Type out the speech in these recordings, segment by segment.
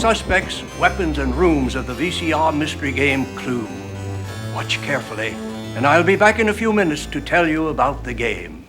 suspects, weapons, and rooms of the VCR mystery game Clue. Watch carefully, and I'll be back in a few minutes to tell you about the game.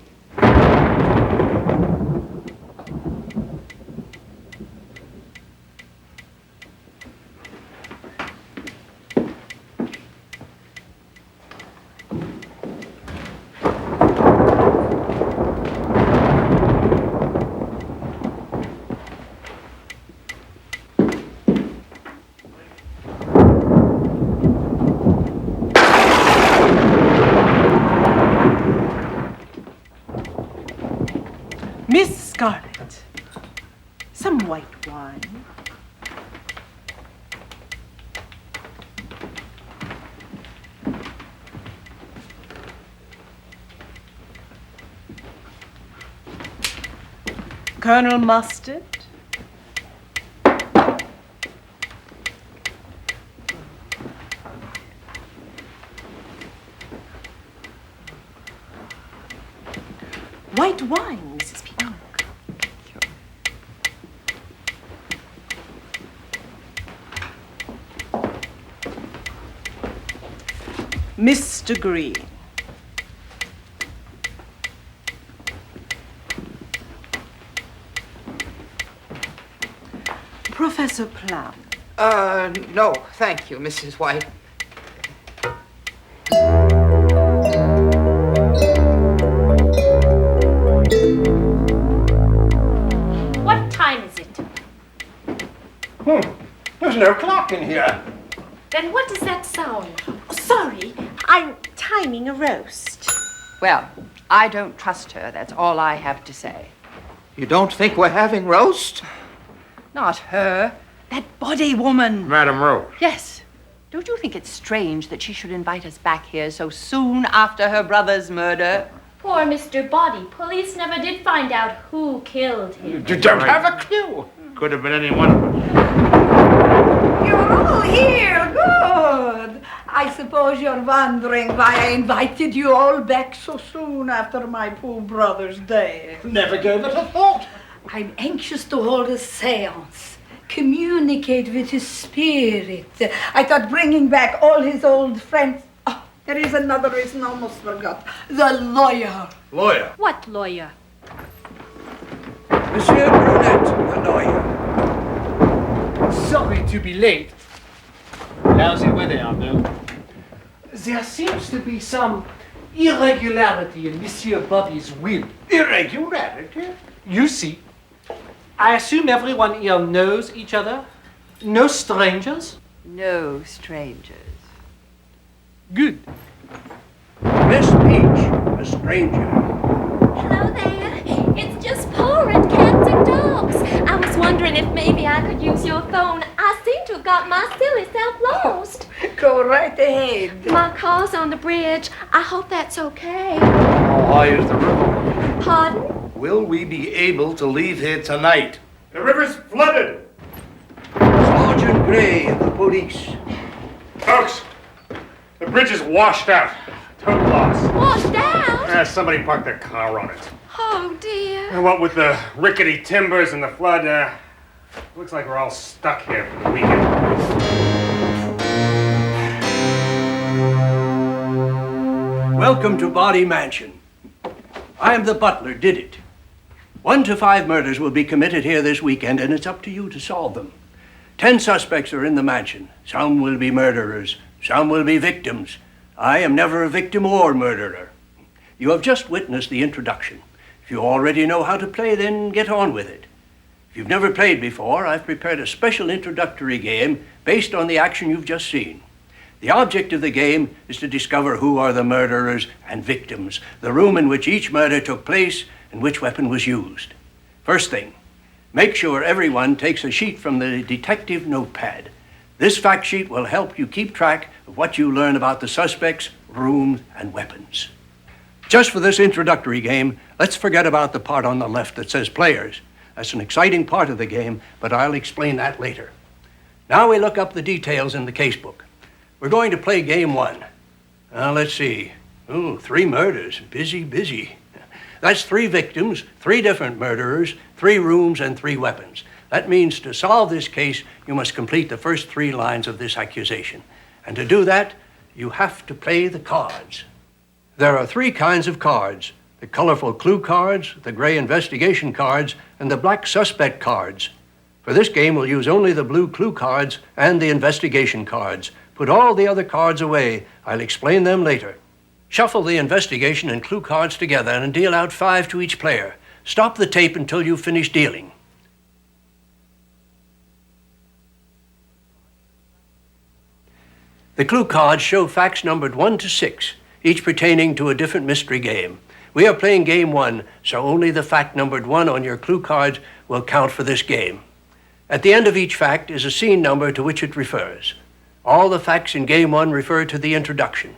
Miss Scarlet, some white wine. Colonel Mustard. White wine, Mrs. P. Mr. Green. Professor Plum. No, thank you, Mrs. White. What time is it? There's no clock in here. Then what does that sound? Sorry, I'm timing a roast. Well, I don't trust her. That's all I have to say. You don't think we're having roast? Not her. That body woman. Madam Rose. Yes. Don't you think it's strange that she should invite us back here so soon after her brother's murder? Poor Mr. Body. Police never did find out who killed him. You don't have a clue. Could have been any one of us. You're all here, good. I suppose you're wondering why I invited you all back so soon after my poor brother's death. Never gave it a thought. I'm anxious to hold a seance, communicate with his spirit. I thought bringing back all his old friends. Oh, there is another reason I almost forgot. The lawyer. Lawyer. What lawyer? Monsieur Brunette, the lawyer. Sorry to be late. Lousy weather out there. There seems to be some irregularity in Monsieur Body's will. Irregularity? You see, I assume everyone here knows each other? No strangers? No strangers. Good. Miss Peach, a stranger. Hello there. It's just porridge, cats and dogs. I was wondering if maybe I could use your phone. I seem to have got my silly self lost. Go right ahead. My car's on the bridge. I hope that's okay. How high is the river? Pardon? Will we be able to leave here tonight? The river's flooded. Sergeant Gray of the police. Folks, the bridge is washed out. Total loss. Washed out? Somebody parked their car on it. Oh, dear. And what with the rickety timbers and the flood, looks like we're all stuck here for the weekend. Welcome to Body Mansion. I am the butler, did it. 1 to 5 murders will be committed here this weekend, and it's up to you to solve them. 10 suspects are in the mansion. Some will be murderers, some will be victims. I am never a victim or murderer. You have just witnessed the introduction. If you already know how to play, then get on with it. If you've never played before, I've prepared a special introductory game based on the action you've just seen. The object of the game is to discover who are the murderers and victims, the room in which each murder took place, and which weapon was used. First thing, make sure everyone takes a sheet from the detective notepad. This fact sheet will help you keep track of what you learn about the suspects, rooms, and weapons. Just for this introductory game, let's forget about the part on the left that says players. That's an exciting part of the game, but I'll explain that later. Now we look up the details in the casebook. We're going to play game 1. Let's see. 3 murders. Busy, busy. That's 3 victims, 3 different murderers, 3 rooms, and 3 weapons. That means to solve this case, you must complete the first 3 lines of this accusation. And to do that, you have to play the cards. There are 3 kinds of cards: the colorful clue cards, the gray investigation cards, and the black suspect cards. For this game, we'll use only the blue clue cards and the investigation cards. Put all the other cards away. I'll explain them later. Shuffle the investigation and clue cards together and deal out 5 to each player. Stop the tape until you've finished dealing. The clue cards show facts numbered 1 to 6, each pertaining to a different mystery game. We are playing game 1, so only the fact numbered 1 on your clue cards will count for this game. At the end of each fact is a scene number to which it refers. All the facts in game 1 refer to the introduction.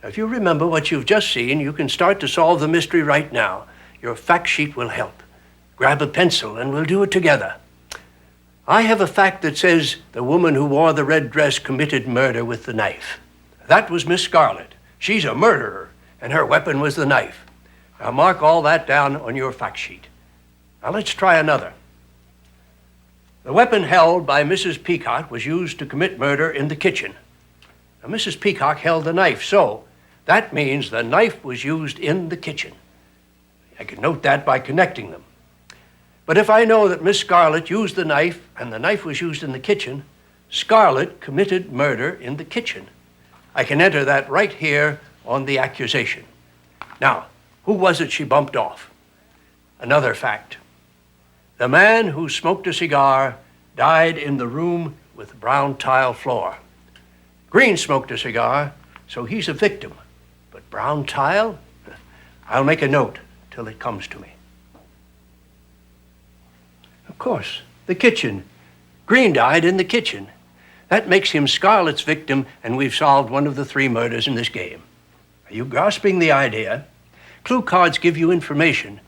Now, if you remember what you've just seen, you can start to solve the mystery right now. Your fact sheet will help. Grab a pencil and we'll do it together. I have a fact that says the woman who wore the red dress committed murder with the knife. That was Miss Scarlett. She's a murderer, and her weapon was the knife. Now mark all that down on your fact sheet. Now let's try another. The weapon held by Mrs. Peacock was used to commit murder in the kitchen. Now, Mrs. Peacock held the knife, so that means the knife was used in the kitchen. I can note that by connecting them. But if I know that Miss Scarlett used the knife and the knife was used in the kitchen, Scarlett committed murder in the kitchen. I can enter that right here on the accusation. Now, who was it she bumped off? Another fact. The man who smoked a cigar died in the room with brown tile floor. Green smoked a cigar, so he's a victim. But brown tile? I'll make a note till it comes to me. Of course, the kitchen. Green died in the kitchen. That makes him Scarlett's victim, and we've solved one of the 3 murders in this game. Are you grasping the idea? Clue cards give you information.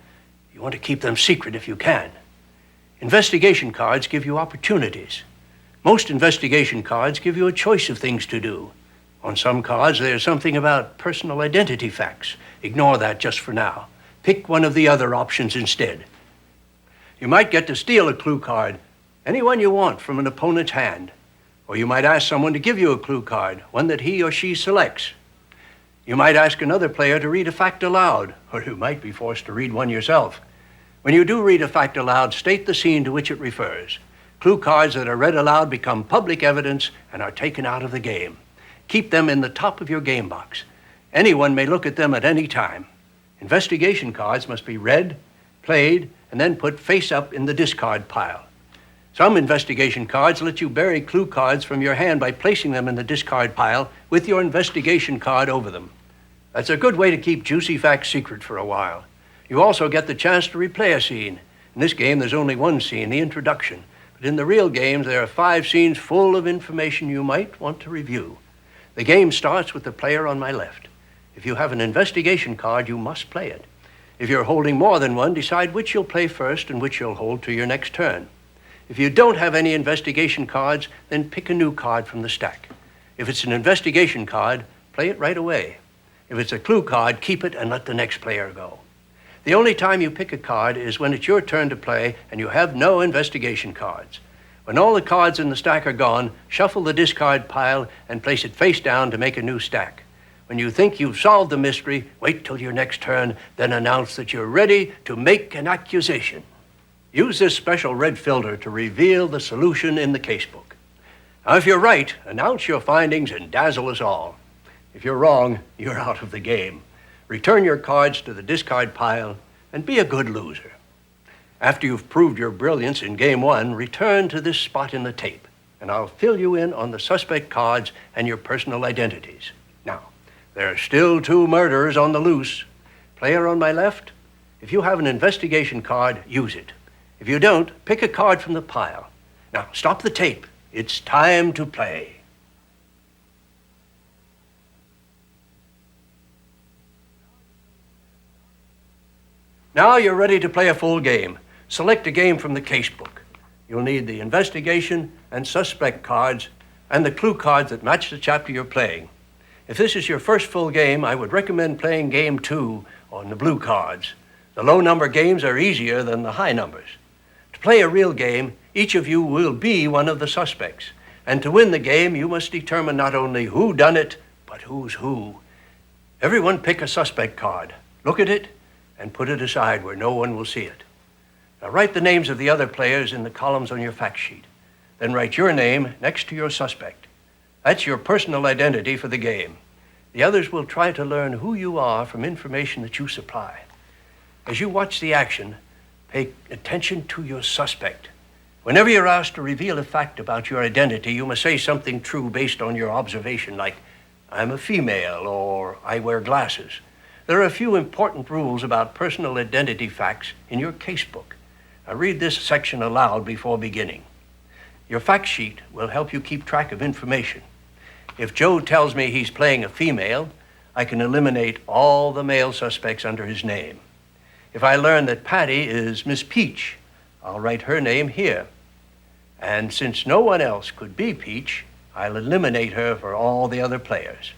You want to keep them secret if you can. Investigation cards give you opportunities. Most investigation cards give you a choice of things to do. On some cards, there's something about personal identity facts. Ignore that just for now. Pick one of the other options instead. You might get to steal a clue card, any one you want, from an opponent's hand. Or you might ask someone to give you a clue card, one that he or she selects. You might ask another player to read a fact aloud, or you might be forced to read one yourself. When you do read a fact aloud, state the scene to which it refers. Clue cards that are read aloud become public evidence and are taken out of the game. Keep them in the top of your game box. Anyone may look at them at any time. Investigation cards must be read, played, and then put face up in the discard pile. Some investigation cards let you bury clue cards from your hand by placing them in the discard pile with your investigation card over them. That's a good way to keep juicy facts secret for a while. You also get the chance to replay a scene. In this game, there's only one scene, the introduction. But in the real games, there are 5 scenes full of information you might want to review. The game starts with the player on my left. If you have an investigation card, you must play it. If you're holding more than one, decide which you'll play first and which you'll hold to your next turn. If you don't have any investigation cards, then pick a new card from the stack. If it's an investigation card, play it right away. If it's a clue card, keep it and let the next player go. The only time you pick a card is when it's your turn to play and you have no investigation cards. When all the cards in the stack are gone, shuffle the discard pile and place it face down to make a new stack. When you think you've solved the mystery, wait till your next turn, then announce that you're ready to make an accusation. Use this special red filter to reveal the solution in the casebook. Now, if you're right, announce your findings and dazzle us all. If you're wrong, you're out of the game. Return your cards to the discard pile and be a good loser. After you've proved your brilliance in game 1, return to this spot in the tape, and I'll fill you in on the suspect cards and your personal identities. Now, there are still 2 murderers on the loose. Player on my left, if you have an investigation card, use it. If you don't, pick a card from the pile. Now, stop the tape. It's time to play. Now you're ready to play a full game. Select a game from the casebook. You'll need the investigation and suspect cards and the clue cards that match the chapter you're playing. If this is your first full game, I would recommend playing game 2 on the blue cards. The low number games are easier than the high numbers. To play a real game, Each of you will be one of the suspects. And to win the game, you must determine not only who done it, but who's who. Everyone pick a suspect card. Look at it and put it aside where no one will see it. Now write the names of the other players in the columns on your fact sheet. Then write your name next to your suspect. That's your personal identity for the game. The others will try to learn who you are from information that you supply. As you watch the action, pay attention to your suspect. Whenever you're asked to reveal a fact about your identity, you must say something true based on your observation, like, I'm a female, or I wear glasses. There are a few important rules about personal identity facts in your casebook. Now read this section aloud before beginning. Your fact sheet will help you keep track of information. If Joe tells me he's playing a female, I can eliminate all the male suspects under his name. If I learn that Patty is Miss Peach, I'll write her name here. And since no one else could be Peach, I'll eliminate her for all the other players.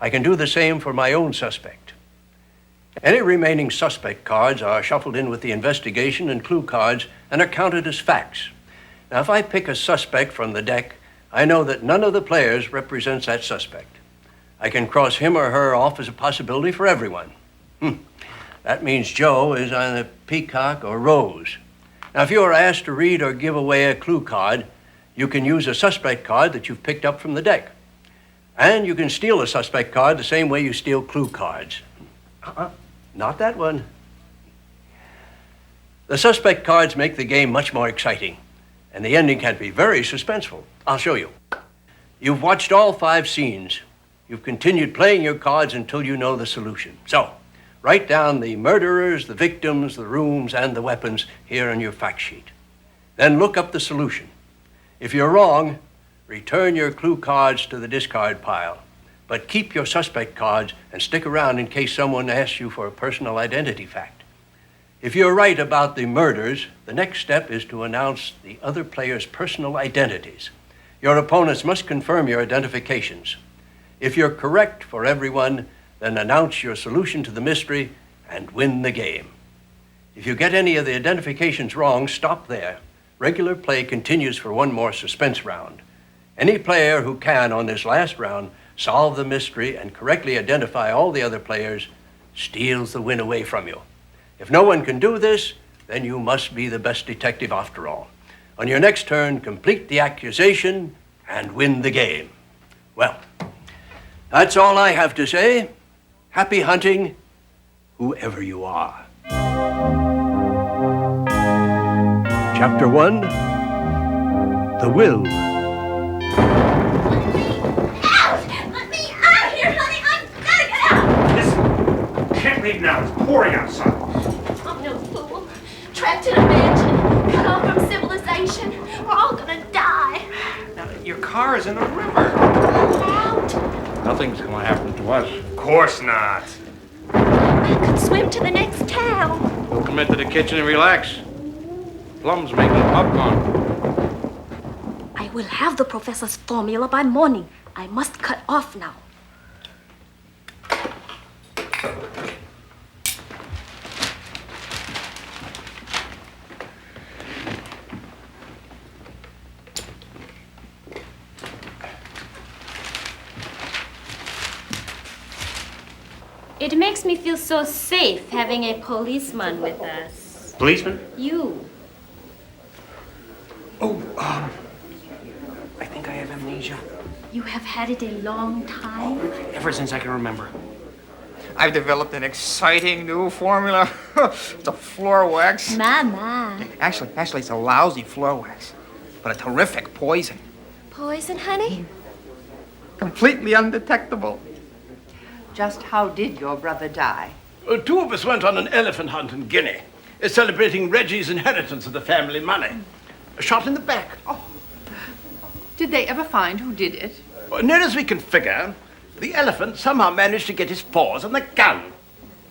I can do the same for my own suspect. Any remaining suspect cards are shuffled in with the investigation and clue cards and are counted as facts. Now, if I pick a suspect from the deck, I know that none of the players represents that suspect. I can cross him or her off as a possibility for everyone. That means Joe is either Peacock or Rose. Now, if you are asked to read or give away a clue card, you can use a suspect card that you've picked up from the deck. And you can steal a suspect card the same way you steal clue cards. Not that one. The suspect cards make the game much more exciting, and the ending can be very suspenseful. I'll show you. You've watched all 5 scenes. You've continued playing your cards until you know the solution. So, write down the murderers, the victims, the rooms, and the weapons here on your fact sheet. Then look up the solution. If you're wrong, return your clue cards to the discard pile. But keep your suspect cards and stick around in case someone asks you for a personal identity fact. If you're right about the murders, the next step is to announce the other players' personal identities. Your opponents must confirm your identifications. If you're correct for everyone, then announce your solution to the mystery and win the game. If you get any of the identifications wrong, stop there. Regular play continues for one more suspense round. Any player who can, on this last round, solve the mystery and correctly identify all the other players steals the win away from you. If no one can do this, then you must be the best detective after all. On your next turn, complete the accusation and win the game. Well, that's all I have to say. Happy hunting, whoever you are. Chapter 1, The Will. Let me out of here, honey! I've got to get out! Listen, can't leave now. It's pouring outside. I'm no fool. Trapped in a mansion, cut off from civilization. We're all gonna die. Now, your car is in the river. Out. Nothing's gonna happen to us. Of course not. I could swim to the next town. We'll come into the kitchen and relax. Plum's making popcorn. I will have the professor's formula by morning. I must cut off now. It makes me feel so safe having a policeman with us. Policeman? You. I think I have amnesia. You have had it a long time? Ever since I can remember. I've developed an exciting new formula. It's a floor wax. Mama. Actually, it's a lousy floor wax, but a terrific poison. Poison, honey? Completely undetectable. Just how did your brother die? 2 of us went on an elephant hunt in Guinea, celebrating Reggie's inheritance of the family money. Shot in the back. Did they ever find who did it? Near as we can figure, the elephant somehow managed to get his paws on the gun.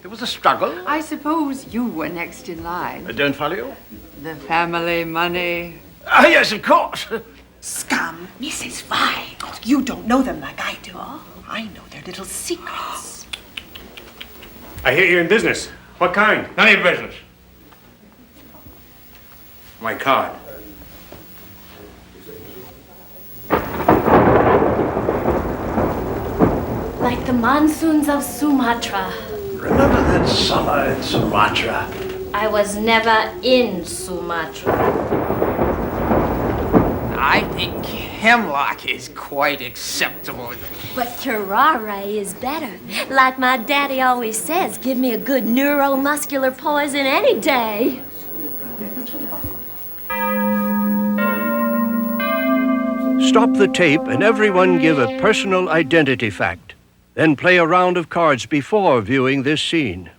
There was a struggle. I suppose you were next in line. I don't follow you. The family money. Ah, yes, of course. Scum. Mrs. Vi. Oh, you don't know them like I do. I know their little secrets. I hear you're in business. What kind? None of your business. My card. like the monsoons of Sumatra. Remember that summer in Sumatra? I was never in Sumatra. I think hemlock is quite acceptable. But curare is better. Like my daddy always says, give me a good neuromuscular poison any day. Stop the tape and everyone give a personal identity fact. Then play a round of cards before viewing this scene.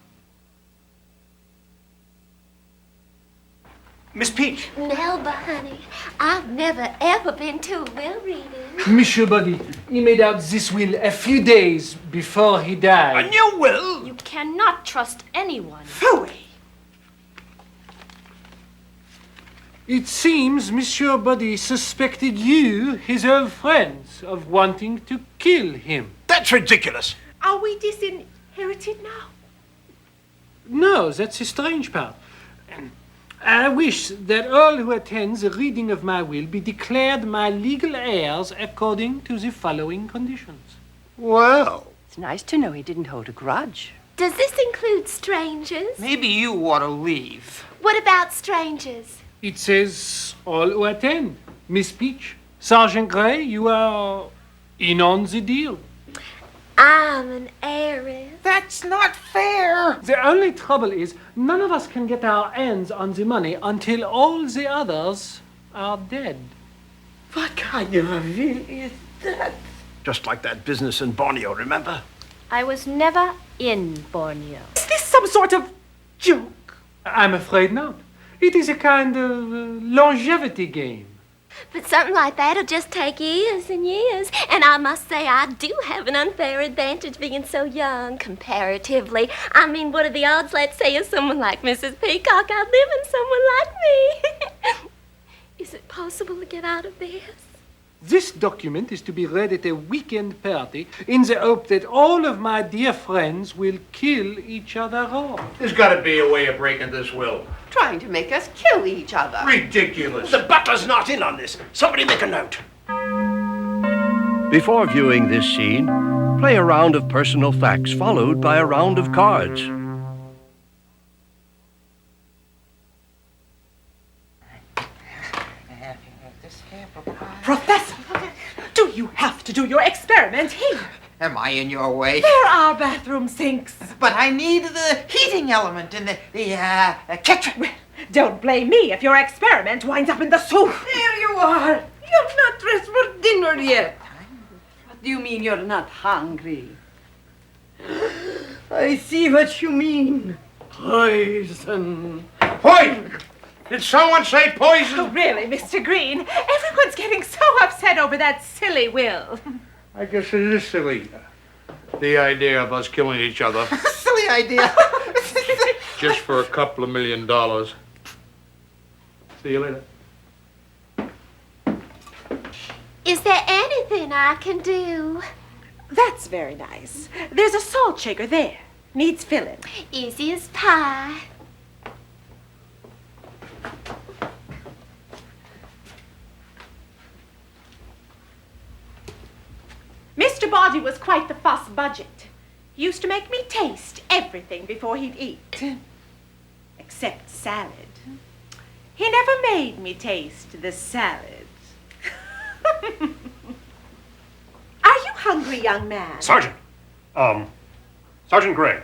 Miss Peach. Melba, honey, I've never ever been to a will reading. Monsieur Buddy, he made out this will a few days before he died. A new will? You cannot trust anyone. Phooey! It seems Monsieur Buddy suspected you, his old friends, of wanting to kill him. That's ridiculous. Are we disinherited now? No, that's the strange part. I wish that all who attend the reading of my will be declared my legal heirs according to the following conditions. Well, It's nice to know he didn't hold a grudge. Does this include strangers? Maybe you ought to leave. What about strangers? It says all who attend. Miss Peach, Sergeant Gray, you are in on the deal. I'm an heiress. That's not fair. The only trouble is none of us can get our hands on the money until all the others are dead. What kind of a will is that? just like that business in Borneo, remember? I was never in Borneo. Is this some sort of joke? I'm afraid not. It is a kind of longevity game. But something like that'll just take years and years. And I must say, I do have an unfair advantage being so young, comparatively. I mean, what are the odds, let's say, of someone like Mrs. Peacock outliving someone like me? Is it possible to get out of this? This document is to be read at a weekend party in the hope that all of my dear friends will kill each other off. There's got to be a way of breaking this will. Trying to make us kill each other. Ridiculous. The butler's not in on this. Somebody make a note. Before viewing this scene, play a round of personal facts followed by a round of cards. Professor, do you have to do your experiment here? Am I in your way? There are bathroom sinks. But I need the heating element and the kitchen. Don't blame me if your experiment winds up in the soup. There you are. You're not dressed for dinner yet. What do you mean you're not hungry? I see what you mean. Poison. Poison! Did someone say poison? Oh, really, Mr. Green? Everyone's getting so upset over that silly will. I guess it is silly. The idea of us killing each other. Silly idea. Just for a couple of $1 million. See you later. Is there anything I can do? That's very nice. There's a salt shaker there. Needs filling. Easy as pie. Mr. Body was quite the fuss budget. He used to make me taste everything before he'd eat. Except salad. He never made me taste the salad. Are you hungry, young man? Sergeant. Sergeant Gray.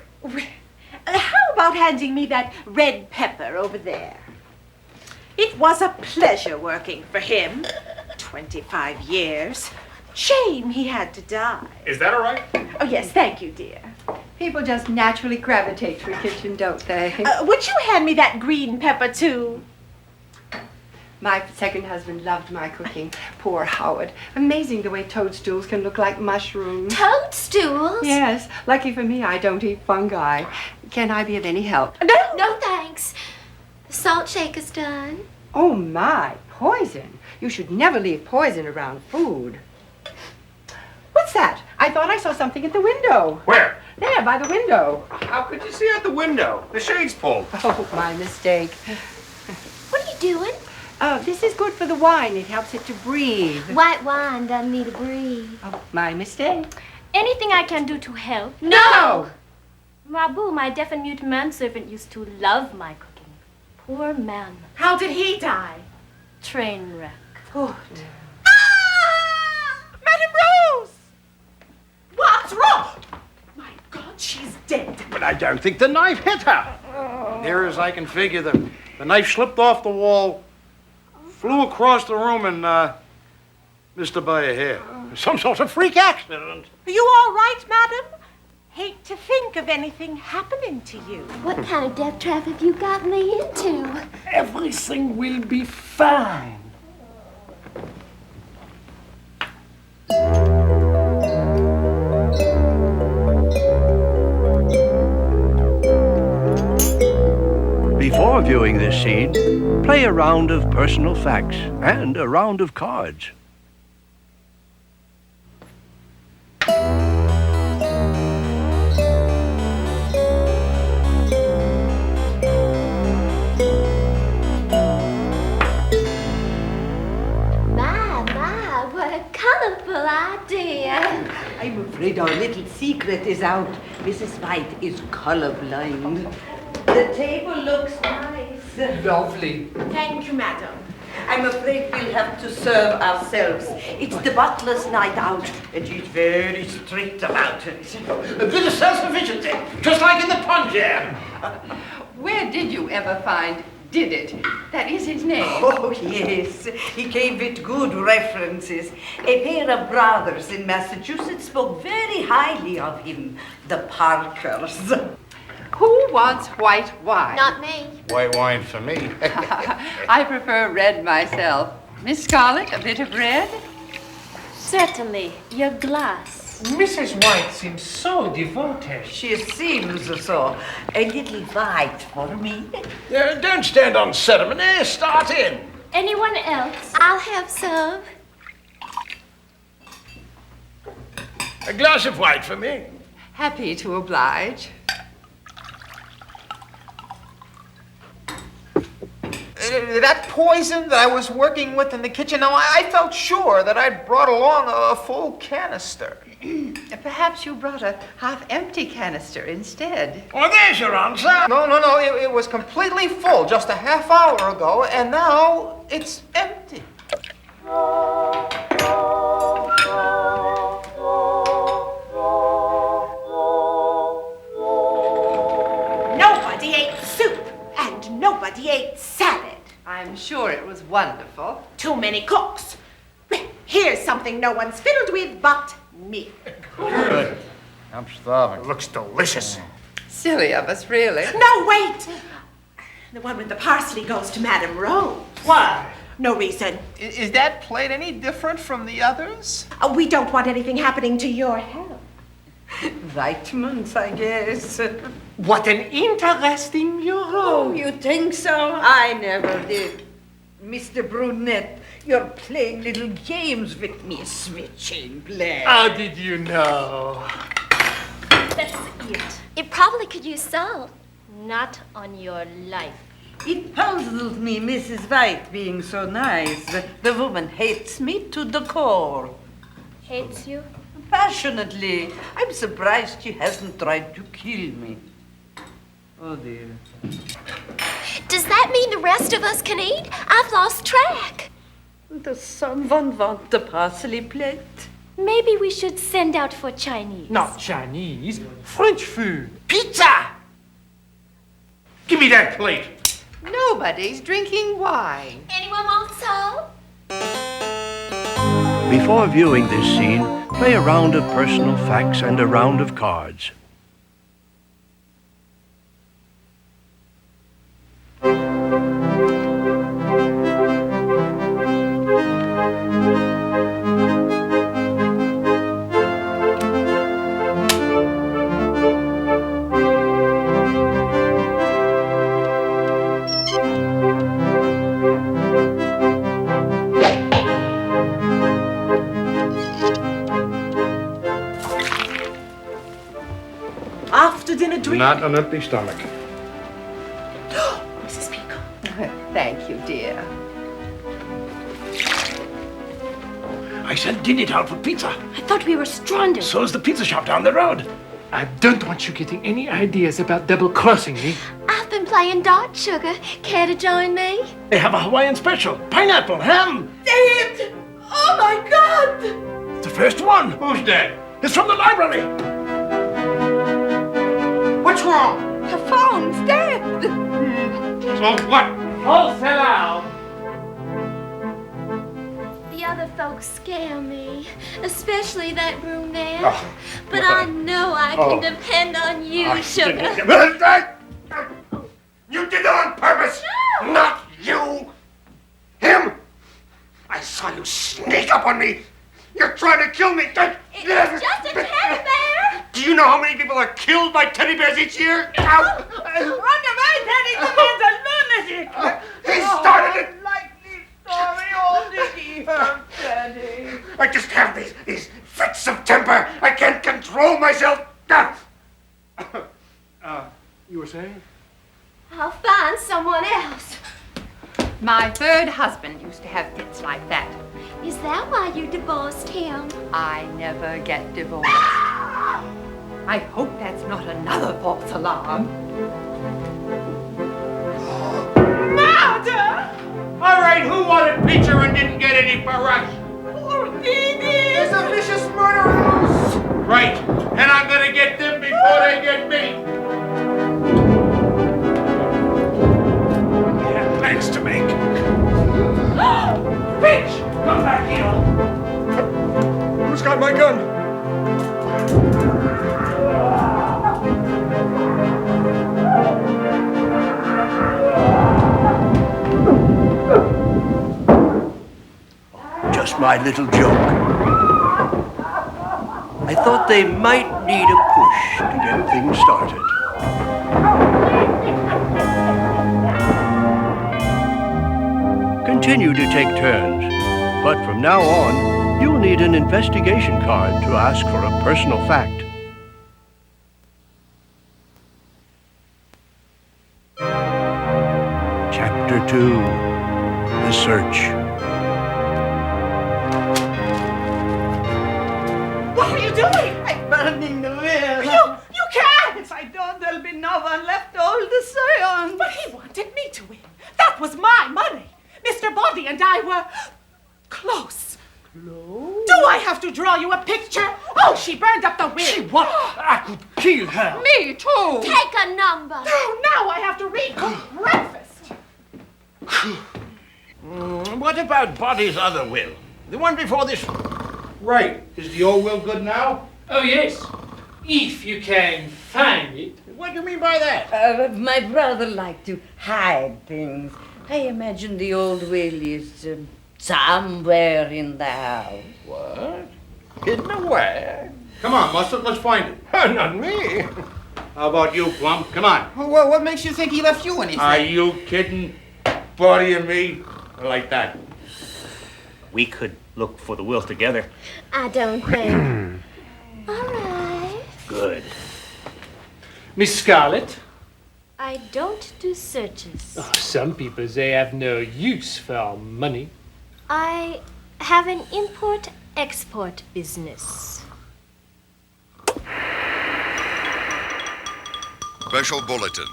How about handing me that red pepper over there? It was a pleasure working for him. 25 years. Shame he had to die. Is that all right? Oh, yes, thank you, dear. People just naturally gravitate to a kitchen, don't they? Would you hand me that green pepper, too? My second husband loved my cooking. Poor Howard. Amazing the way toadstools can look like mushrooms. Toadstools? Yes. Lucky for me, I don't eat fungi. Can I be of any help? No. No, thanks. The salt shaker's done. Oh, my. Poison. You should never leave poison around food. What's that? I thought I saw something at the window. Where? There, by the window. How could you see out the window? The shade's pulled. Oh, my mistake. What are you doing? This is good for the wine. It helps it to breathe. White wine doesn't need a breathe. Oh, my mistake. Anything I can do to help? No! Mabu, my deaf and mute manservant, used to love my cooking. Poor man. How did he die? Train wreck. Good. Madame Rose! What's wrong? My God, she's dead. But I don't think the knife hit her. Near as I can figure, the knife slipped off the wall, flew across the room, and missed her by a hair. Some sort of freak accident. Are you all right, madam? Hate to think of anything happening to you. What kind of death trap have you got me into? Everything will be fine. Before viewing this scene, play a round of personal facts and a round of cards. My, what a colorful idea. I'm afraid our little secret is out. Mrs. White is colorblind. The table looks nice. Lovely. Thank you, madam. I'm afraid we'll have to serve ourselves. It's the butler's night out, and she's very strict about it. A bit of self-sufficiency, just like in the Punjab. Where did you ever find Did It? That is his name. Oh, yes. He gave it good references. A pair of brothers in Massachusetts spoke very highly of him, the Parkers. Who wants white wine? Not me. White wine for me. I prefer red myself. Miss Scarlett, a bit of red? Certainly. Your glass. Mrs. White seems so devoted. She seems so. A little white for me. Don't stand on ceremony, start in. Anyone else? I'll have some. A glass of white for me. Happy to oblige. That poison that I was working with in the kitchen, now I felt sure that I'd brought along a full canister. Perhaps you brought a half-empty canister instead. Well, there's your answer. No, it was completely full just a half hour ago, and now it's empty. Nobody ate soup, and nobody ate salad. I'm sure it was wonderful. Too many cooks. Here's something no one's fiddled with but me. Good. I'm starving. It looks delicious. Silly of us, really. No, wait! The one with the parsley goes to Madame Rose. Why? No reason. Is that plate any different from the others? We don't want anything happening to your health. Vitamins, I guess. What an interesting Oh, bureau. you think so? I never did. Mr. Brunette, you're playing little games with me, switching blades. How did you know? That's it. It probably could use salt. Not on your life. It puzzles me, Mrs. White being so nice. The woman hates me to the core. Hates you? Passionately. I'm surprised she hasn't tried to kill me. Oh, dear. Does that mean the rest of us can eat? I've lost track. Does someone want the parsley plate? Maybe we should send out for Chinese. Not Chinese, French food. Pizza! Give me that plate. Nobody's drinking wine. Anyone want salt? Before viewing this scene, play a round of personal facts and a round of cards. After dinner drink. Not an empty stomach. Mrs. Peacock. Thank you, dear. I sent Diddy out for pizza. I thought we were stranded. So's the pizza shop down the road. I don't want you getting any ideas about double-crossing me. I've been playing dart, Sugar. Care to join me? They have a Hawaiian special. Pineapple, ham. Dead! Oh my God! It's the first one. Who's dead? It's from the library. What's wrong? The phone's dead! So what? All fell out. The other folks scare me, especially that brunette. Oh. But I know I can Oh. depend on you, Sugar. You did it on purpose. No. Not you. Him. I saw you sneak up on me. You're trying to kill me. It's just a teddy bear. Do you know how many people are killed by teddy bears each year? Run away, Teddy! The man's a lunatic! He started it. Likely story, all did he hurt, Teddy? I just have these fits of temper. I can't control myself. You were saying? I'll find someone else. My third husband used to have fits like that. Is that why you divorced him? I never get divorced. I hope that's not another false alarm. Murder! All right, who wanted pizza and didn't get any for us? Poor Didi! He's a vicious murderer! Right, and I'm gonna get them before they get me. We have plans to make. Bitch! Come back here! Who's got my gun? Just my little joke. I thought they might need a push to get things started. Continue to take turns, but from now on, you'll need an investigation card to ask for a personal fact. Chapter 2, The Search. What are you doing? I'm burning the will. You can't! I don't. There'll be no one left to hold the seance. But he wanted me to win. That was my money. Mr. Body and I were close. Close? Do I have to draw you a picture? Oh, she burned up the will. She what? I could kill her. Me too. Take a number. Oh, now I have to recook breakfast. What about Body's other will? The one before this? Right, is the old will good now? Oh, yes. If you can find it. What do you mean by that? My brother liked to hide things. I imagine the old will is somewhere in the house. What? Hidden away? Come on, Mustard, let's find it. Not me. How about you, Plum? Come on. Well, what makes you think he left you anything? Are you kidding? Buddy and me? Like that. We could look for the will together. I don't think. All right. Good. Miss Scarlett? I don't do searches. Oh, some people, they have no use for money. I have an import-export business. Special bulletin.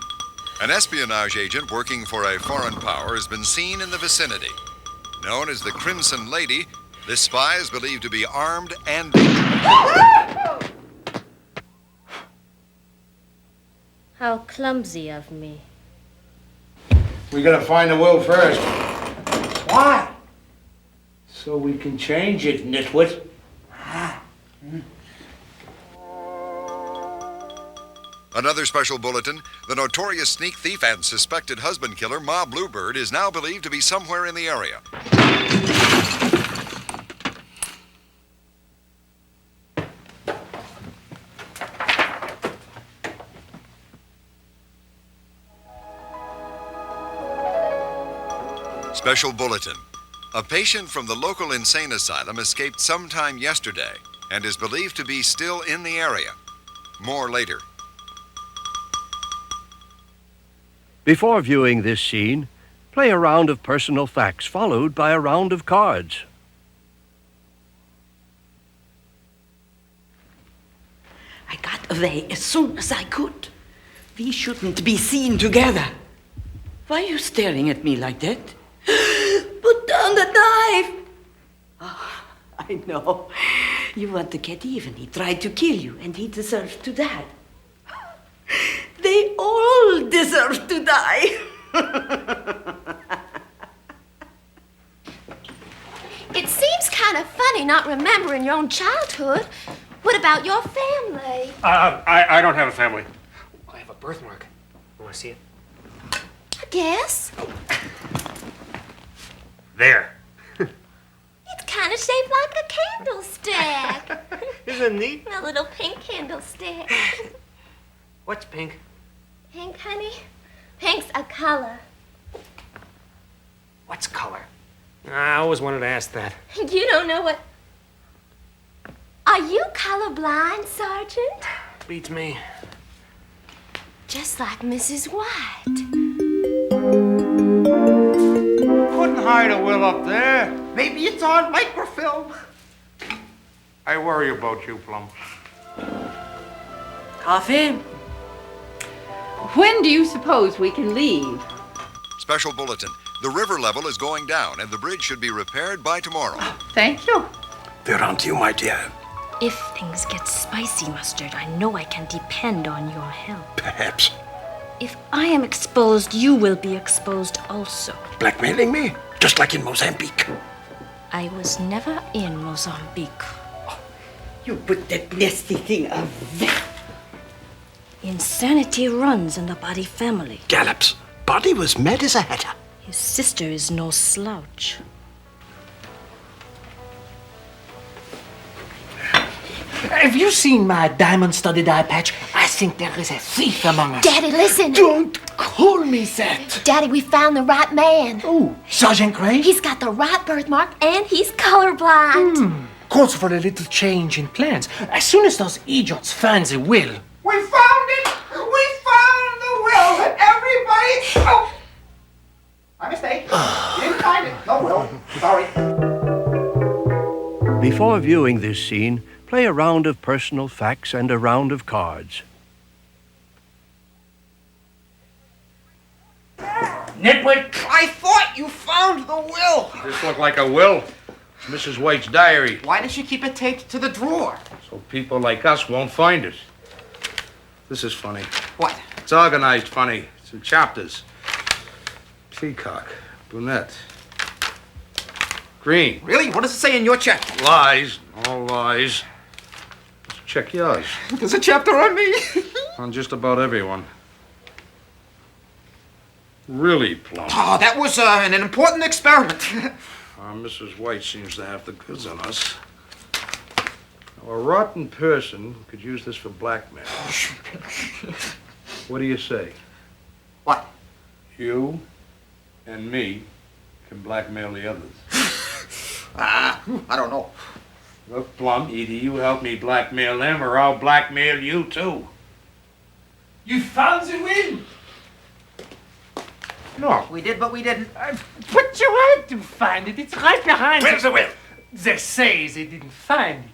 An espionage agent working for a foreign power has been seen in the vicinity. Known as the Crimson Lady, this spy is believed to be armed and dangerous. How clumsy of me. We gotta find the will first. Why? So we can change it, nitwit. Another special bulletin. The notorious sneak thief and suspected husband killer, Ma Bluebird, is now believed to be somewhere in the area. Special bulletin. A patient from the local insane asylum escaped sometime yesterday and is believed to be still in the area. More later. Before viewing this scene, play a round of personal facts followed by a round of cards. away as soon as I could. We shouldn't be seen together. Why are you staring at me like that? Put down the knife! Oh, I know. You want to get even. He tried to kill you, and he deserves to die. They all deserve to die. It seems kind of funny not remembering your own childhood. What about your family? I don't have a family. I have a birthmark. You want to see it? I guess. There. It's kind of shaped like a candlestick. Isn't it neat? A little pink candlestick. What's pink? Pink, honey? Pink's a color. What's color? I always wanted to ask that. You don't know what... Are you colorblind, Sergeant? Beats me. Just like Mrs. White. Couldn't hide a will up there. Maybe it's on microfilm. I worry about you, Plum. Coffee? When do you suppose we can leave? Special bulletin. The river level is going down and the bridge should be repaired by tomorrow. Thank you. They're on to you, my dear. If things get spicy, Mustard, I know I can depend on your help. Perhaps. If I am exposed, you will be exposed also. Blackmailing me? Just like in Mozambique. I was never in Mozambique. You put that nasty thing away. Insanity runs in the Body family. Gallops. Body was mad as a hatter. His sister is no slouch. Have you seen my diamond-studded eye patch? I think there is a thief among us. Daddy, listen. Don't call me that. Daddy, we found the right man. Oh, Sergeant Gray? He's got the right birthmark and he's colorblind. Calls for a little change in plans. As soon as those idiots find the will. We found it! We found the will! Everybody... Oh! My mistake. You didn't find it. No will. Sorry. Before viewing this scene, play a round of personal facts and a round of cards. Nitwit! I thought you found the will. This look like a will. It's Mrs. White's diary. Why did she keep it taped to the drawer? So people like us won't find it. This is funny. What? It's organized funny. It's in chapters. Peacock, brunette, green. Really? What does it say in your check? Lies, all lies. Let's check yours. There's a chapter on me. On just about everyone. Really, Plum. Oh, that was an important experiment. Mrs. White seems to have the goods on us. Now, a rotten person could use this for blackmail. What do you say? What? You and me can blackmail the others. I don't know. Look, Plum, either you help me blackmail them or I'll blackmail you too. You found the will? No. We did, but we didn't. But you had to find it. It's right behind Where's the will? They say they didn't find it.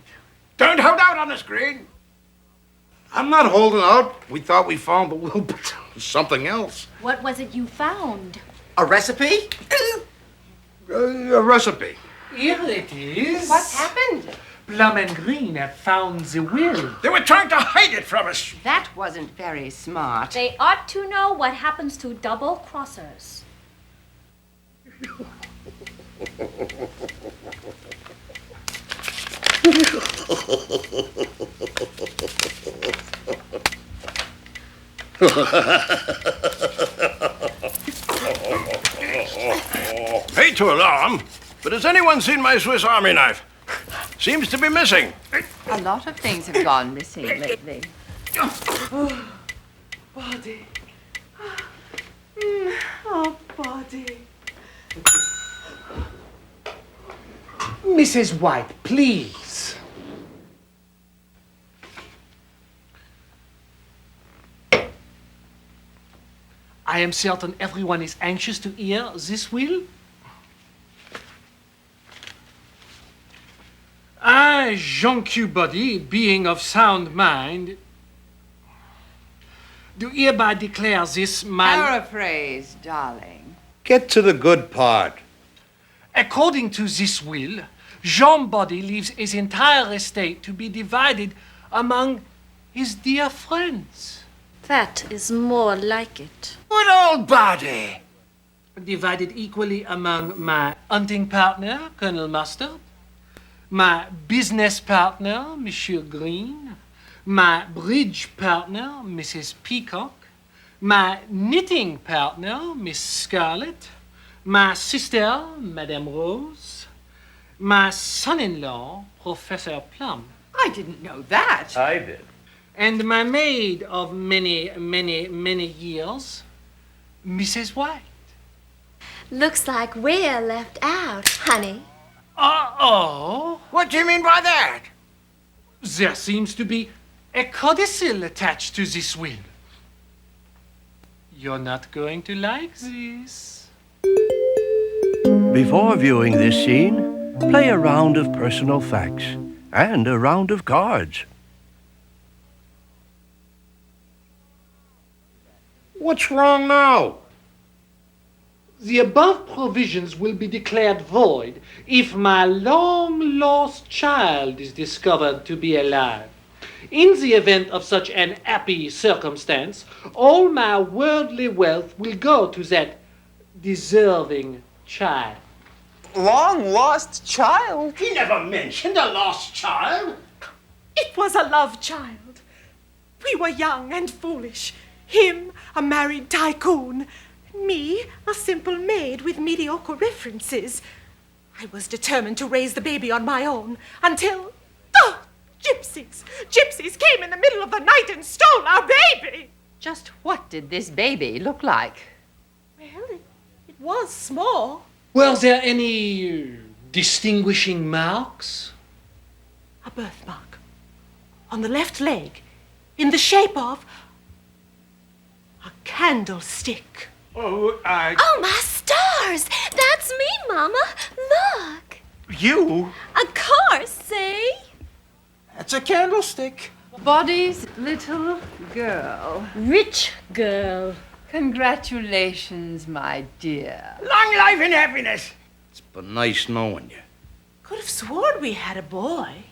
Don't hold out on us, Green. I'm not holding out. We thought we found the will, but something else. What was it you found? A recipe? A recipe. Here it is. What's happened? Plum and Green have found the will. They were trying to hide it from us. That wasn't very smart. They ought to know what happens to double-crossers. Hate to alarm, but has anyone seen my Swiss Army knife? Seems to be missing. A lot of things have gone missing lately. Body. Oh, Body. Mrs. White, please. I am certain everyone is anxious to hear this will. I, Jean Q. Body, being of sound mind, do hereby declare this my... Paraphrase, darling. Get to the good part. According to this will, Jean Body leaves his entire estate to be divided among his dear friends. That is more like it. What old body? Divided equally among my hunting partner, Colonel Mustard, my business partner, Monsieur Green, my bridge partner, Mrs. Peacock, my knitting partner, Miss Scarlet, my sister, Madame Rose, my son-in-law, Professor Plum. I didn't know that. I did. And my maid of many, many, many years, Mrs. White. Looks like we're left out, honey. Uh-oh. What do you mean by that? There seems to be a codicil attached to this will. You're not going to like this. Before viewing this scene, play a round of personal facts and a round of cards. What's wrong now? The above provisions will be declared void if my long-lost child is discovered to be alive. In the event of such an happy circumstance, all my worldly wealth will go to that deserving child. Long-lost child? He never mentioned a lost child. It was a love child. We were young and foolish. Him, a married tycoon. Me, a simple maid with mediocre references. I was determined to raise the baby on my own until... gypsies! Gypsies came in the middle of the night and stole our baby! Just what did this baby look like? Well, it was small. Were there any distinguishing marks? A birthmark. On the left leg, in the shape of... a candlestick. Oh, Oh, my stars! That's me, Mama. Look. You? Of course, see? That's a candlestick. Body's little girl. Rich girl. Congratulations, my dear. Long life and happiness. It's been nice knowing you. Could have sworn we had a boy.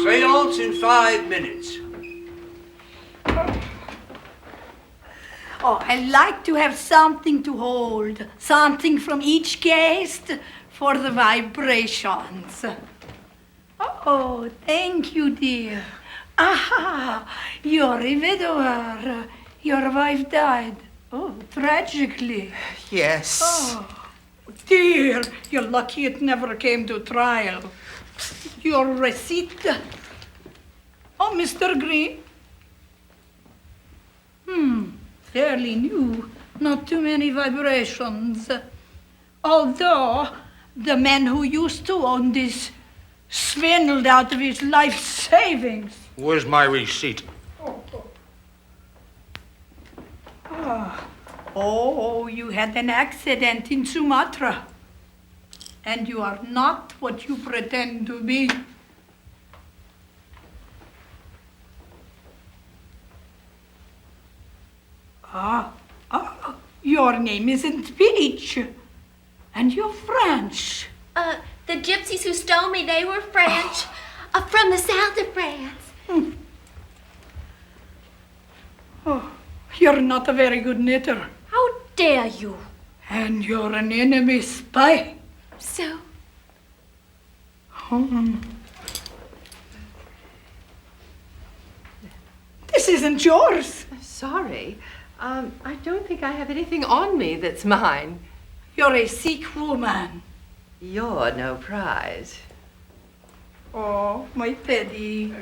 Seance in 5 minutes. Oh, I like to have something to hold, something from each guest for the vibrations. Oh, thank you, dear. Aha, you're a widower. Your wife died. Oh, tragically. Yes. Oh, dear, you're lucky it never came to trial. Your receipt. Oh, Mr. Green. Fairly new. Not too many vibrations. Although the man who used to own this swindled out of his life savings. Where's my receipt? Oh, you had an accident in Sumatra. And you are not what you pretend to be. Your name isn't Peach. And you're French. The gypsies who stole me, they were French. From the south of France. Oh, you're not a very good knitter. How dare you? And you're an enemy spy. So? This isn't yours. Sorry. I don't think I have anything on me that's mine. You're a Sikh woman. You're no prize. Oh, my Teddy.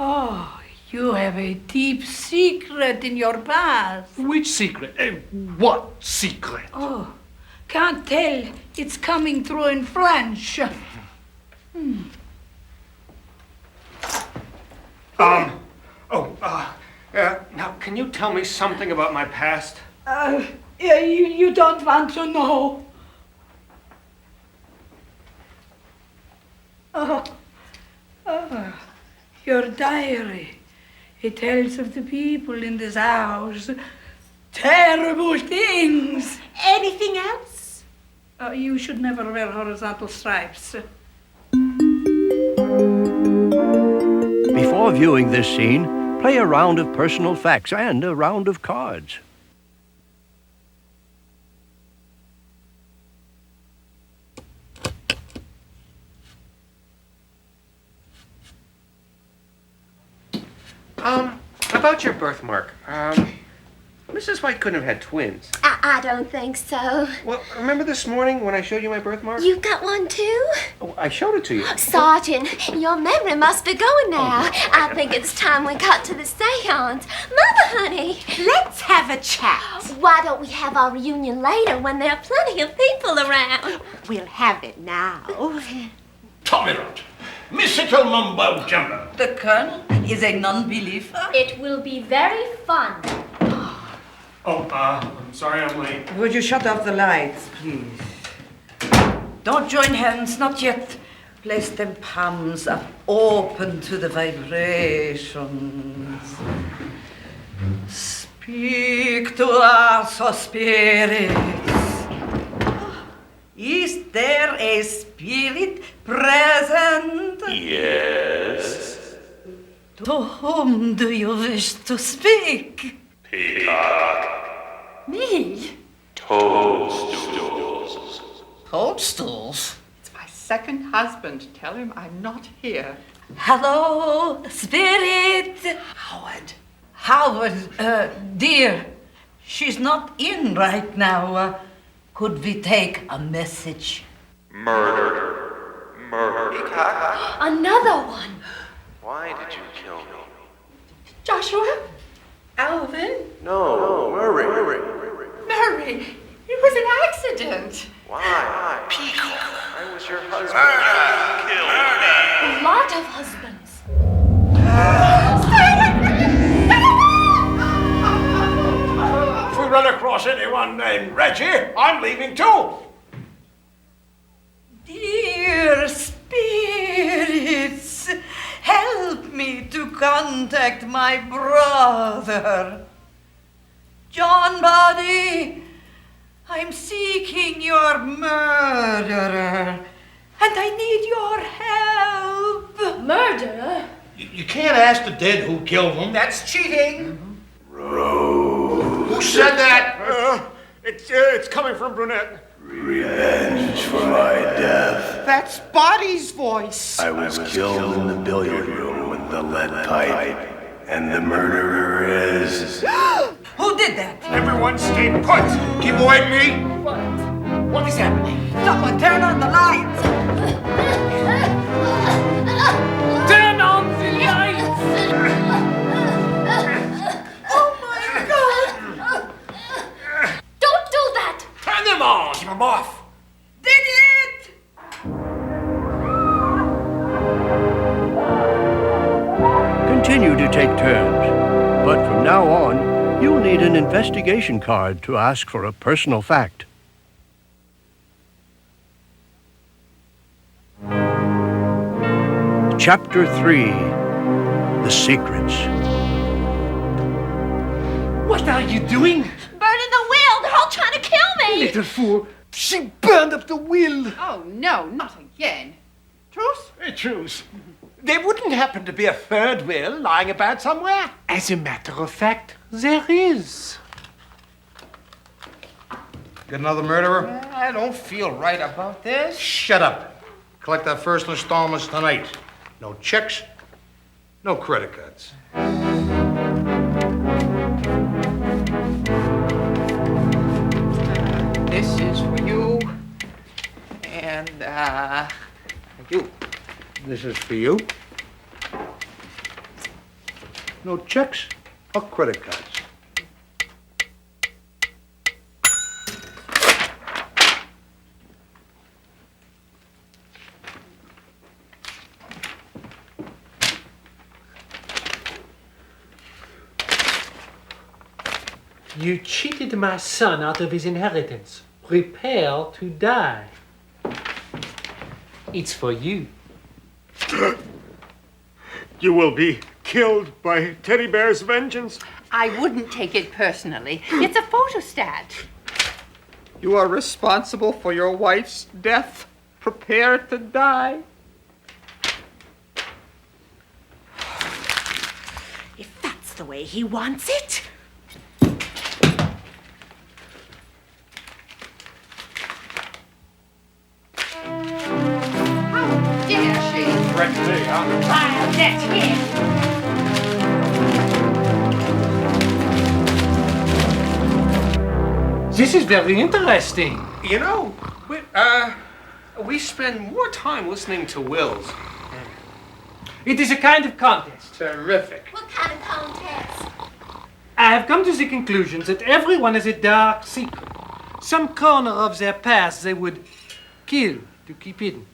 Oh, you have a deep secret in your past. Which secret? What secret? Oh, can't tell. It's coming through in French. Now, can you tell me something about my past? You don't want to know. Your diary. It tells of the people in this house. Terrible things. Anything else? You should never wear horizontal stripes. Before viewing this scene, play a round of personal facts and a round of cards. About your birthmark. Mrs. White couldn't have had twins. I don't think so. Well, remember this morning when I showed you my birthmark? You've got one too? Oh, I showed it to you. Sergeant, your memory must be going now. I think it's time we got to the seance. Mama, honey. Let's have a chat. Why don't we have our reunion later when there are plenty of people around? We'll have it now. Tolerant. Mystical mumbo jumbo. The Colonel is a non-believer. It will be very fun. I'm sorry I'm late. Would you shut off the lights, please? Don't join hands, not yet. Place them palms up, open to the vibrations. Speak to us, O spirits. Is there a spirit present? Yes. To whom do you wish to speak? Peacock. Me? Toadstools. Toadstools? It's my second husband. Tell him I'm not here. Hello, spirit. Howard, dear, she's not in right now. Could we take a message? Murder. Peacock? Another one. Why did you kill me? Joshua? Alvin? No, Murray. Mary! It was an accident. Why? Peacock. I was your husband. A lot of husbands. If we run across anyone named Reggie, I'm leaving too. Dear spirits, help me to contact my brother. John Body, I'm seeking your murderer, and I need your help. Murderer? You can't ask the dead who killed them. That's cheating. Who said that? It's coming from Brunette. Revenge for my death. That's Body's voice. I was killed in the billiard room with the lead pipe, and the murderer is... Who did that? Everyone stay put. Keep away from me. What is happening? Someone turn on the lights. Turn on the lights! Oh my God! Don't do that! Turn them on. Keep them off. Did it? Continue to take turns, but from now on, you'll need an investigation card to ask for a personal fact. Chapter 3, The Secrets. What are you doing? Burning the wheel! They're all trying to kill me! Little fool. She burned up the will. Oh, no, not again. Truce? Truce. There wouldn't happen to be a third will lying about somewhere. As a matter of fact, there is. Get another murderer? I don't feel right about this. Shut up. Collect that first installments tonight. No checks, no credit cards. This is for you. And, you. This is for you. No checks or credit cards. You cheated my son out of his You will be killed by Teddy Bear's vengeance. I wouldn't take it personally. It's a photostat. You are responsible for your wife's death. Prepare to die. If that's the way he wants it. How dare she? Threaten me, huh? I'll get him. This is very interesting. You know, we spend more time listening to Will's. It is a kind of contest. Terrific. What kind of contest? I have come to the conclusion that everyone has a dark secret. Some corner of their past they would kill to keep hidden.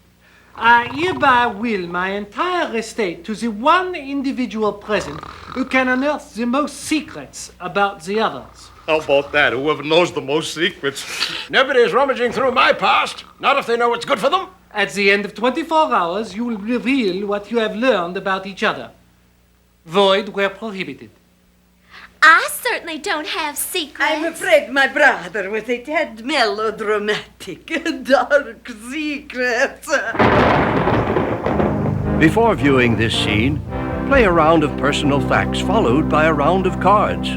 I hereby will my entire estate to the one individual present who can unearth the most secrets about the others. How about that? Whoever knows the most secrets. Nobody's rummaging through my past. Not if they know what's good for them. At the end of 24 hours, you will reveal what you have learned about each other. Void where prohibited. I certainly don't have secrets. I'm afraid my brother was a tad melodramatic. Dark secrets. Before viewing this scene, play a round of personal facts followed by a round of cards.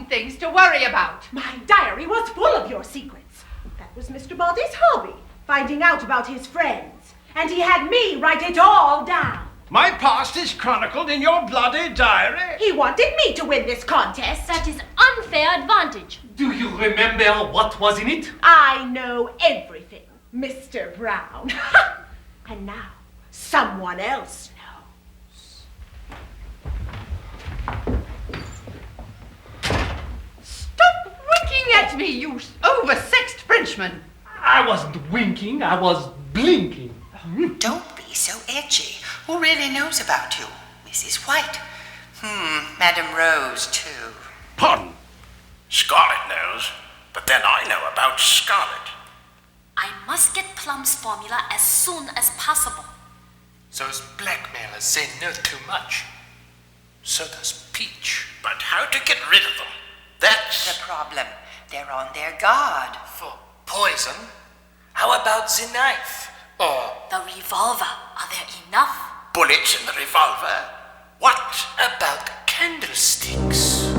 Things to worry about. My diary was full of your secrets. That was Mr. Baldy's hobby, finding out about his friends. And he had me write it all down. My past is chronicled in your bloody diary. He wanted me to win this contest. That is unfair advantage. Do you remember what was in it? I know everything, Mr. Brown. And now, someone else knows. Stop winking at me, you oversexed Frenchman. I wasn't winking, I was blinking. Don't be so edgy. Who really knows about you? Mrs. White. Madame Rose, too. Pardon? Scarlet knows, but then I know about Scarlet. I must get Plum's formula as soon as possible. Those blackmailers, they know too much. So does Peach. But how to get rid of them? That's the problem. They're on their guard. For poison? How about the knife? Or the revolver. Are there enough? Bullets in the revolver? What about candlesticks?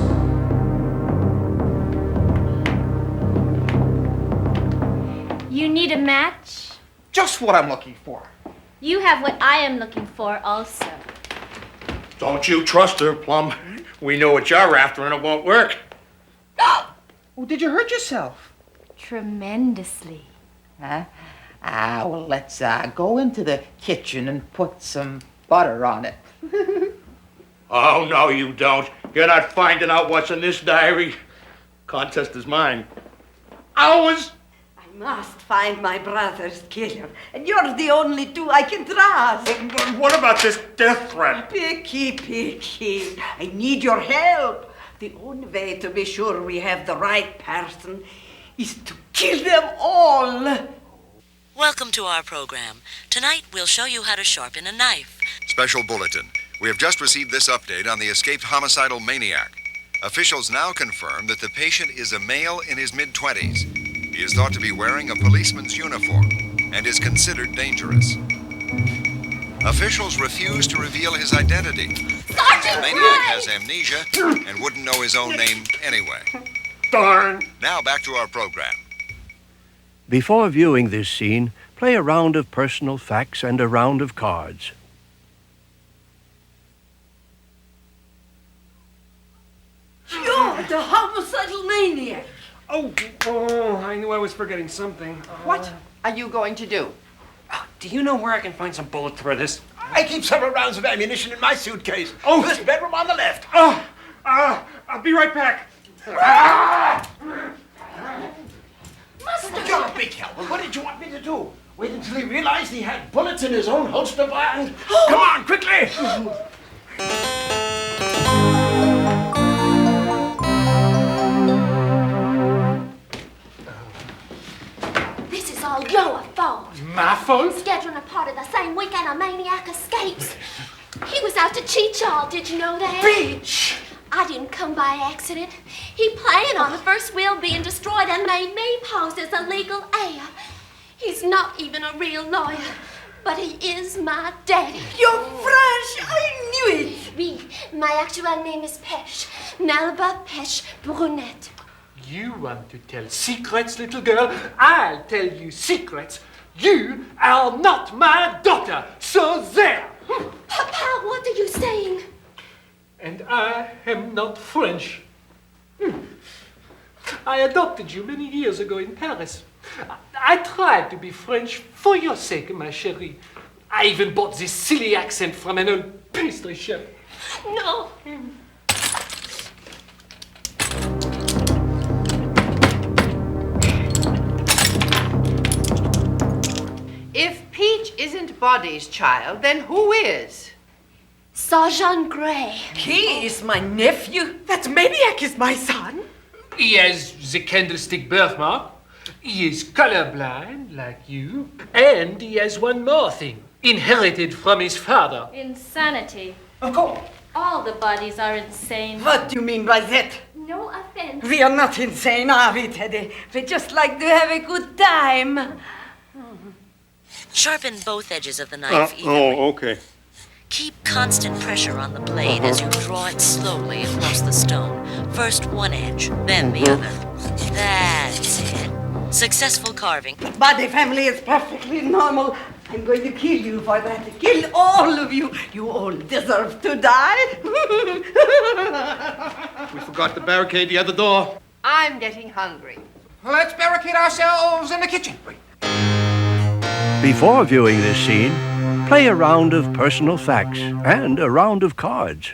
You need a match? Just what I'm looking for. You have what I am looking for also. Don't you trust her, Plum. We know what you're after and it won't work. Oh, did you hurt yourself? Tremendously. Huh? Well, let's go into the kitchen and put some butter on it. Oh, no, you don't. You're not finding out what's in this diary. Contest is mine. Ours! I must find my brother's killer, and you're the only two I can trust. But what about this death threat? Picky. I need your help. The only way to be sure we have the right person is to kill them all. Welcome to our program. Tonight we'll show you how to sharpen a knife. Special bulletin. We have just received this update on the escaped homicidal maniac. Officials now confirm that the patient is a male in his mid-20s. He is thought to be wearing a policeman's uniform and is considered dangerous. Officials refuse to reveal his identity. Sergeant The maniac has amnesia and wouldn't know his own name anyway. Darn. Now back to our program. Before viewing this scene, play a round of personal facts and a round of cards. George! The homicidal maniac. Oh, I knew I was forgetting something. What are you going to do? Do you know where I can find some bullets for this? I keep several rounds of ammunition in my suitcase. Oh, this bedroom on the left. I'll be right back. You're a big help. What did you want me to do? Wait until he realized he had bullets in his own holster and... Come on, quickly! This is all your fault. My fault? Scheduling a party the same weekend a maniac escapes. He was out to cheat y'all, did you know that? Beach! I didn't come by accident. He planned on the first will being destroyed and made me pose as a legal heir. He's not even a real lawyer, but he is my daddy. You're French! I knew it! Oui, my actual name is Pesh. Melba Pesh Brunette. You want to tell secrets, little girl? I'll tell you secrets. You are not my daughter, so there! Papa, what are you saying? And I am not French. I adopted you many years ago in Paris. I tried to be French for your sake, my chérie. I even bought this silly accent from an old pastry chef. No. If Peach isn't Body's child, then who is? Sergeant Grey. He is my nephew. That maniac is my son. He has the candlestick birthmark. He is colorblind, like you. And he has one more thing, inherited from his father. Insanity. Of course. All the bodies are insane. What do you mean by that? No offense. We are not insane, are we, Teddy? We just like to have a good time. Sharpen both edges of the knife evenly. Okay. Keep constant pressure on the blade as you draw it slowly across the stone. First one edge, then the other. That's it. Successful carving. Body family is perfectly normal. I'm going to kill you for that. Kill all of you. You all deserve to die. We forgot to barricade the other door. I'm getting hungry. Let's barricade ourselves in the kitchen. Before viewing this scene, play a round of personal facts and a round of cards.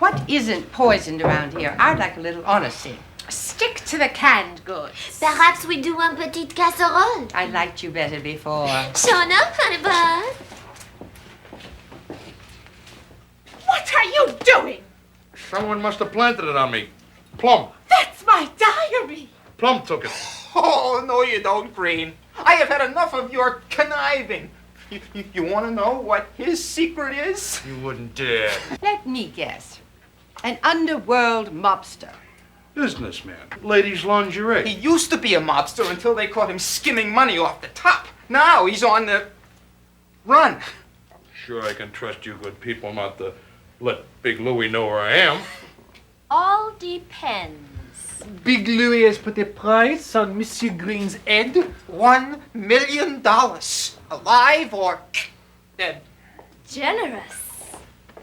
What isn't poisoned around here? I'd like a little honesty. Stick to the canned goods. Perhaps we do un petit casserole. I liked you better before. Sure enough, honey bun. What are you doing? Someone must have planted it on me. Plum. That's my diary. Plum took it. Oh, no, you don't, Green. I have had enough of your conniving. You want to know what his secret is? You wouldn't dare. Let me guess. An underworld mobster. Businessman. Ladies' lingerie. He used to be a mobster until they caught him skimming money off the top. Now he's on the run. Sure, I can trust you good people not to let Big Louie know where I am. All depends. Big Louis has put a price on Monsieur Green's head. $1 million. Alive or dead. Generous.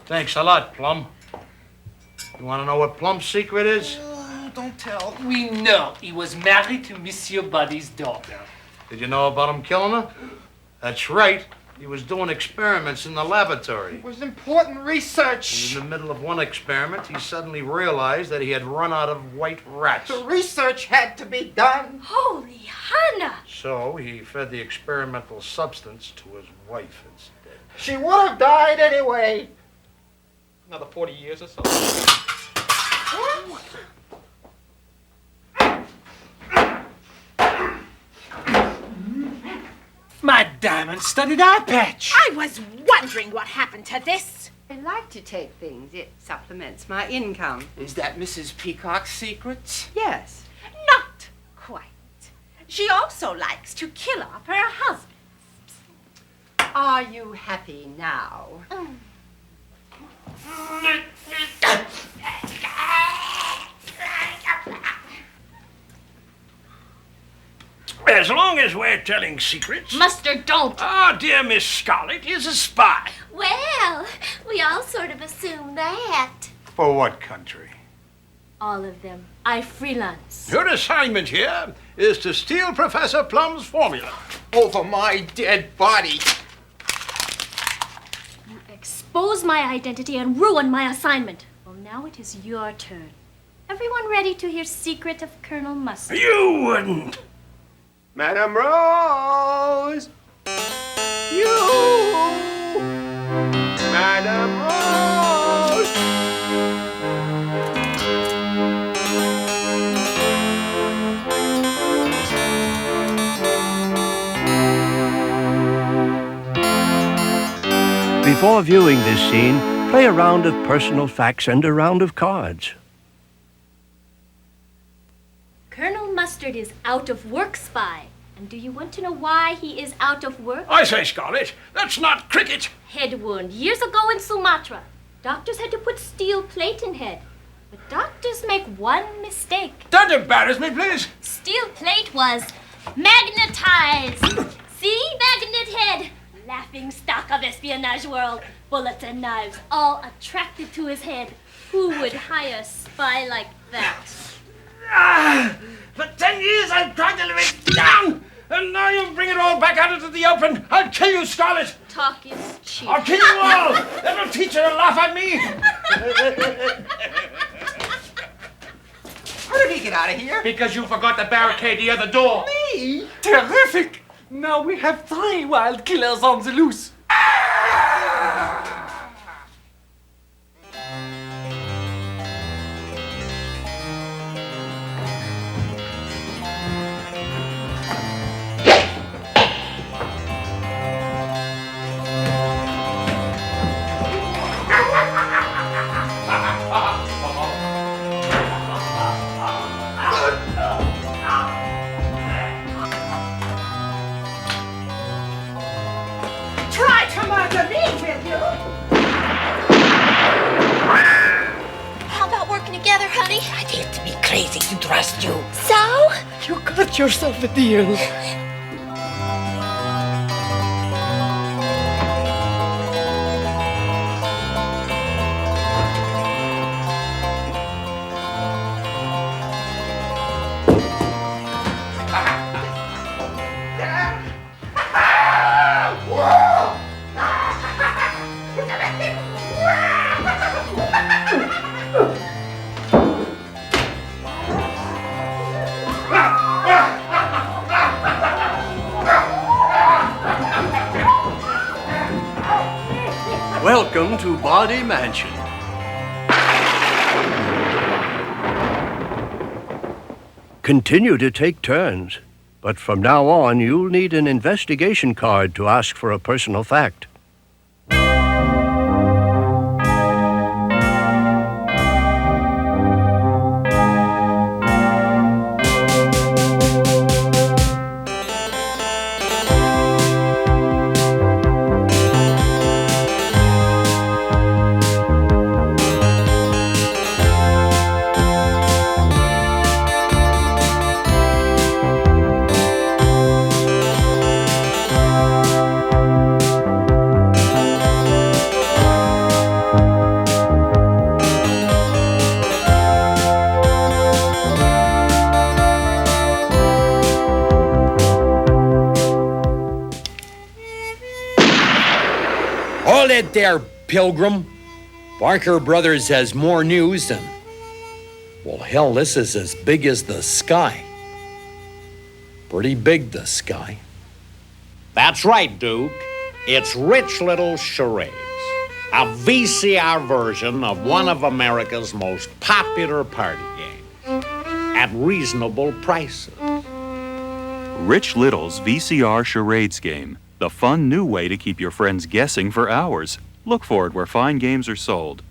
Thanks a lot, Plum. You want to know what Plum's secret is? Don't tell. We know he was married to Monsieur Body's daughter. Did you know about him killing her? That's right. He was doing experiments in the laboratory. It was important research. In the middle of one experiment, he suddenly realized that he had run out of white rats. The research had to be done. Holy Hannah! So he fed the experimental substance to his wife instead. She would have died anyway. Another 40 years or so. My diamond-studded eye patch. I was wondering what happened to this. I like to take things. It supplements my income. Is that Mrs. Peacock's secret? Yes. Not quite. She also likes to kill off her husband. Are you happy now? As long as we're telling secrets... Mustard, don't. Our dear Miss Scarlet is a spy. Well, we We all sort of assume that. For what country? All of them. I freelance. Your assignment here is to steal Professor Plum's formula. Over my dead body. You expose my identity and ruin my assignment. Well, now it is your turn. Everyone ready to hear secret of Colonel Mustard? You wouldn't. Madame Rose! You! Madame Rose! Before viewing this scene, play a round of personal facts and a round of cards. Colonel Mustard is out of work, Spy. And do you want to know why he is out of work? I say, Scarlet, that's not cricket. Head wound. Years ago in Sumatra, doctors had to put steel plate in head. But doctors make one mistake. Don't embarrass me, please. Steel plate was magnetized. See? Magnet head. Laughing stock of espionage world. Bullets and knives, all attracted to his head. Who would hire a spy like that? For 10 years I've tried to live it down, and now you bring it all back out into the open. I'll kill you, Scarlet. Talk is cheap. I'll kill you all. That'll teach you to laugh at me. How did he get out of here? Because you forgot to barricade the other door. Me? Terrific! Now we have 3 wild killers on the loose. Try to murder me, will you? How about working together, honey? I'd have to be crazy to trust you. So? You got yourself a deal. Welcome to Body Mansion. Continue to take turns, but from now on you'll need an investigation card to ask for a personal fact. Hold it there, Pilgrim. Barker Brothers has more news than... Well, hell, this is as big as the sky. Pretty big, the sky. That's right, Duke. It's Rich Little Charades, a VCR version of one of America's most popular party games, at reasonable prices. Rich Little's VCR Charades game, the fun new way to keep your friends guessing for hours. Look for it where fine games are sold.